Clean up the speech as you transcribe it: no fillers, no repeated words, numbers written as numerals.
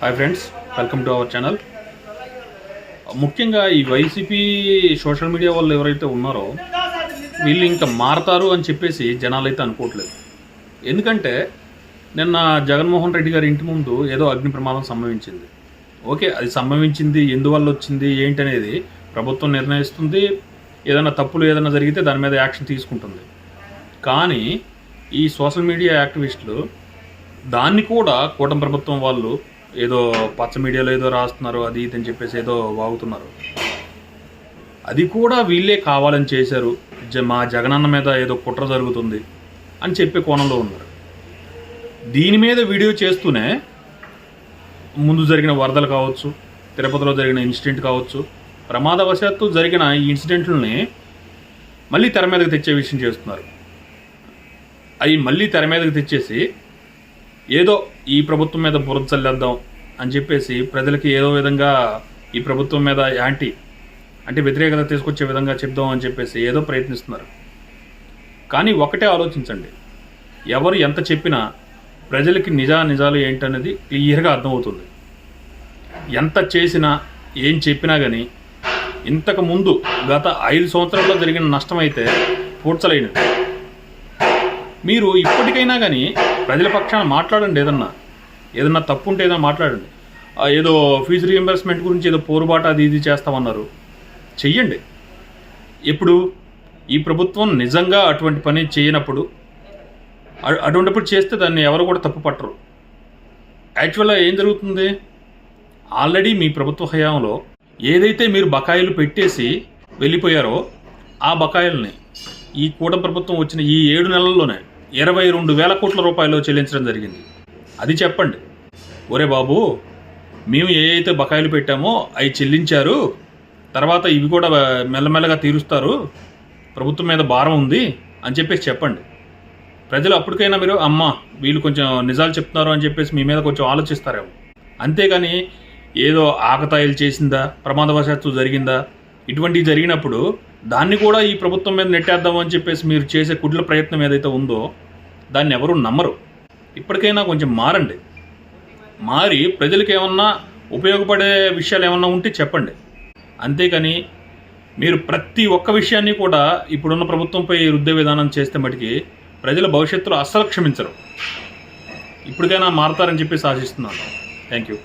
Hi friends, welcome to our channel. ముఖ్యంగా ఈ YCP social media వాళ్ళు ఎవరైతే ఉన్నారో వీళ్ళు ఇంకా మారతారు అని చెప్పేసి జనాలు అయితే అనుకోవట్లేదు. ఎందుకంటే నిన్న జగన్మోహన్ రెడ్డి గారి ఇంటి ముందు ఏదో అగ్ని ప్రమాదం సంభవించింది. ఓకే, అది సంభవించింది, ఎందువల్ల వచ్చింది ఏంటనేది ప్రభుత్వం నిర్ణయిస్తుంది. ఏదైనా తప్పులు ఏదైనా జరిగితే దాని మీద యాక్షన్ తీసుకుంటుంది. కానీ ఈ సోషల్ మీడియా యాక్టివిస్టులు దాన్ని కూడా కూటమి ప్రభుత్వం వాళ్ళు ఏదో పచ్చ మీడియాలో ఏదో రాస్తున్నారు, అది ఇది అని చెప్పేసి ఏదో వాగుతున్నారు. అది కూడా వీళ్ళే కావాలని చేశారు, మా జగనన్న మీద ఏదో కుట్ర జరుగుతుంది అని చెప్పే కోణంలో ఉన్నారు. దీని మీద వీడియో చేస్తూనే ముందు జరిగిన వరదలు కావచ్చు, తిరుపతిలో జరిగిన ఇన్సిడెంట్ కావచ్చు, ప్రమాదవశాత్తు జరిగిన ఈ ఇన్సిడెంట్లని మళ్ళీ తెర మీదకి తెచ్చే విషయం చేస్తున్నారు. అవి మళ్ళీ తెర మీదకి తెచ్చేసి ఏదో ఈ ప్రభుత్వం మీద బురద చల్లేద్దాం అని చెప్పేసి ప్రజలకి ఏదో విధంగా ఈ ప్రభుత్వం మీద అంటే వ్యతిరేకత తీసుకొచ్చే విధంగా చెప్దాం అని చెప్పేసి ఏదో ప్రయత్నిస్తున్నారు. కానీ ఒకటే ఆలోచించండి, ఎవరు ఎంత చెప్పినా ప్రజలకి నిజాలు ఏంటనేది క్లియర్గా అర్థమవుతుంది. ఎంత చేసినా ఏం చెప్పినా కానీ ఇంతకుముందు గత 5 సంవత్సరాల్లో జరిగిన నష్టం అయితే పూడ్చలేనిది. మీరు ఇప్పటికైనా కానీ ప్రజల పక్షాన మాట్లాడండి. ఏదన్నా తప్పు ఉంటే ఏదైనా మాట్లాడండి. ఏదో ఫీజు రీఎంబర్స్మెంట్ గురించి ఏదో పోరుబాట అది ఇది చేస్తామన్నారు, చెయ్యండి. ఎప్పుడు ఈ ప్రభుత్వం నిజంగా అటువంటి పని చేయనప్పుడు, అటువంటిప్పుడు చేస్తే దాన్ని ఎవరు కూడా తప్పు పట్టరు. యాక్చువల్గా ఏం జరుగుతుంది, ఆల్రెడీ మీ ప్రభుత్వ హయాంలో ఏదైతే మీరు బకాయిలు పెట్టేసి వెళ్ళిపోయారో ఆ బకాయిల్ని ఈ కూటమి ప్రభుత్వం వచ్చిన ఈ 7 నెలల్లోనే 22,000 కోట్ల రూపాయలు చెల్లించడం జరిగింది. అది చెప్పండి, ఒరే బాబు మేము ఏ అయితే బకాయిలు పెట్టామో అవి చెల్లించారు, తర్వాత ఇవి కూడా మెల్లమెల్లగా తీరుస్తారు, ప్రభుత్వం మీద భారం ఉంది అని చెప్పేసి చెప్పండి. ప్రజలు అప్పటికైనా మీరు వీళ్ళు కొంచెం నిజాలు చెప్తున్నారు అని చెప్పేసి మీ మీద కొంచెం ఆలోచిస్తారేమో. అంతేగాని ఏదో ఆకతాయిలు చేసిందా, ప్రమాదవశాత్తు జరిగిందా, ఇటువంటివి జరిగినప్పుడు దాన్ని కూడా ఈ ప్రభుత్వం మీద నెట్టేద్దాము అని చెప్పేసి మీరు చేసే కుట్ల ప్రయత్నం ఏదైతే ఉందో దాన్ని ఎవరు నమ్మరు. ఇప్పటికైనా కొంచెం మారండి. మారి ప్రజలకు ఏమన్నా ఉపయోగపడే విషయాలు ఏమన్నా ఉంటే చెప్పండి. అంతేకాని మీరు ప్రతి ఒక్క విషయాన్ని కూడా ఇప్పుడున్న ప్రభుత్వంపై రుద్దే విధానం చేస్తే మటుకి ప్రజల భవిష్యత్తులో అస్సలు క్షమించరు. ఇప్పటికైనా మారతారని చెప్పేసి ఆశిస్తున్నాను. Thank you.